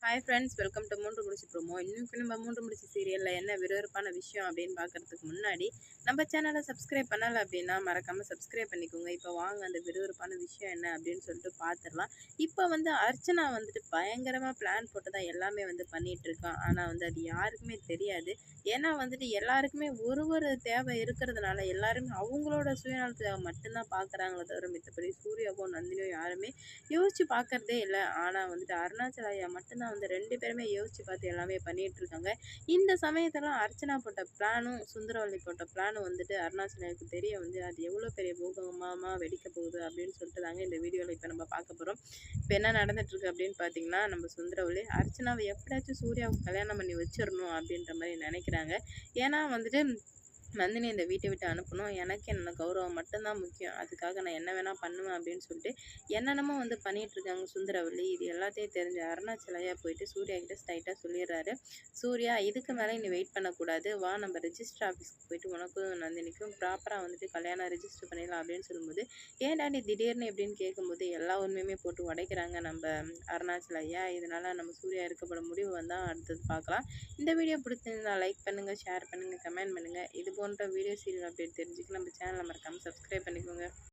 Hi friends, welcome to மூன்று முடிச்சு promo. இன்னைக்கு நம்ம மூன்று முடிச்சு சீரியலில் என்ன விறுவிறுப்பான விஷயம் அப்படின்னு பார்க்கறதுக்கு முன்னாடி நம்ம சேனலை சப்ஸ்கிரைப் பண்ணலை அப்படின்னா மறக்காமல் சப்ஸ்கிரைப் பண்ணிக்கோங்க. இப்போ வாங்க அந்த விறுவிறுப்பான விஷயம் என்ன அப்படின்னு சொல்லிட்டு பார்த்துடலாம். இப்போ அர்ச்சனா பயங்கரமாக பிளான் போட்டு தான் எல்லாமே பண்ணிட்டு இருக்கான். ஆனால் அது யாருக்குமே தெரியாது. ஏன்னா எல்லாருக்குமே ஒரு தேவை இருக்கிறதுனால எல்லாருமே அவங்களோட சுயநலத்துக்காக மட்டும்தான் பார்க்குறாங்களே தவிர மித்தபடி சூர்யாவோ நந்தினியோ யாருமே யோசிச்சு பார்க்கறதே இல்லை. ஆனால் அருணாச்சல ஐயா மட்டும்தான் 2 பேருமே யோசிச்சு பார்த்து எல்லாமே பண்ணிட்டு இருக்காங்க. இந்த சமயத்தெல்லாம் அர்ச்சனா போட்ட பிளானும் சுந்தரவல்லி போட்ட பிளானும் அருணாச்சலாவுக்கு தெரிய அது எவ்வளோ பெரிய பூகம்பமாக வெடிக்க போகுது அப்படின்னு சொல்லிட்டு தாங்க இந்த வீடியோவில் இப்போ நம்ம பார்க்க போகிறோம். இப்போ என்ன நடந்துட்டு இருக்கு அப்படின்னு பார்த்தீங்கன்னா, நம்ம சுந்தரவல்லி அர்ச்சனாவை எப்படியாச்சும் சூர்யாவுக்கு கல்யாணம் பண்ணி வச்சிடணும் அப்படின்ற மாதிரி நினைக்கிறாங்க. ஏன்னா நந்தினி இந்த வீட்டை விட்டு அனுப்பணும். எனக்கு என்னோட கௌரவம் மட்டும்தான் முக்கியம். அதுக்காக நான் என்ன வேணால் பண்ணுவேன் அப்படின்னு சொல்லிட்டு என்னென்னமோ பண்ணிகிட்ருக்காங்க சுந்தரவல்லி. இது எல்லாத்தையும் தெரிஞ்ச அருணாச்சலையா போயிட்டு சூர்யா கிட்ட ஸ்ட்ரைட்டாக சொல்லிடுறாரு. சூர்யா, இதுக்கு மேலே நீ வெயிட் பண்ணக்கூடாது. வா, நம்ம ரெஜிஸ்டர் ஆஃபீஸ்க்கு போயிட்டு உனக்கும் நந்தினிக்கும் ப்ராப்பராக கல்யாணம் ரெஜிஸ்டர் பண்ணிடலாம் அப்படின்னு சொல்லும்போது, ஏன்டா நீ திடீர்னு எப்படின்னு கேட்கும்போது எல்லா உண்மையுமே போட்டு உடைக்கிறாங்க நம்ம அருணாச்சலையா. இதனால் நம்ம சூர்யா இருக்கப்பட முடிவு வந்தால் அடுத்தது பார்க்கலாம். இந்த வீடியோ பிடிச்சிருந்தா லைக் பண்ணுங்கள், ஷேர் பண்ணுங்கள், கமெண்ட் பண்ணுங்கள். இது போன்ற வீடியோ சீரியல் அப்டேட் தெரிஞ்சுக்க நம்ம சேனலை மறக்காமல் சப்ஸ்கிரைப் பண்ணிக்கோங்க.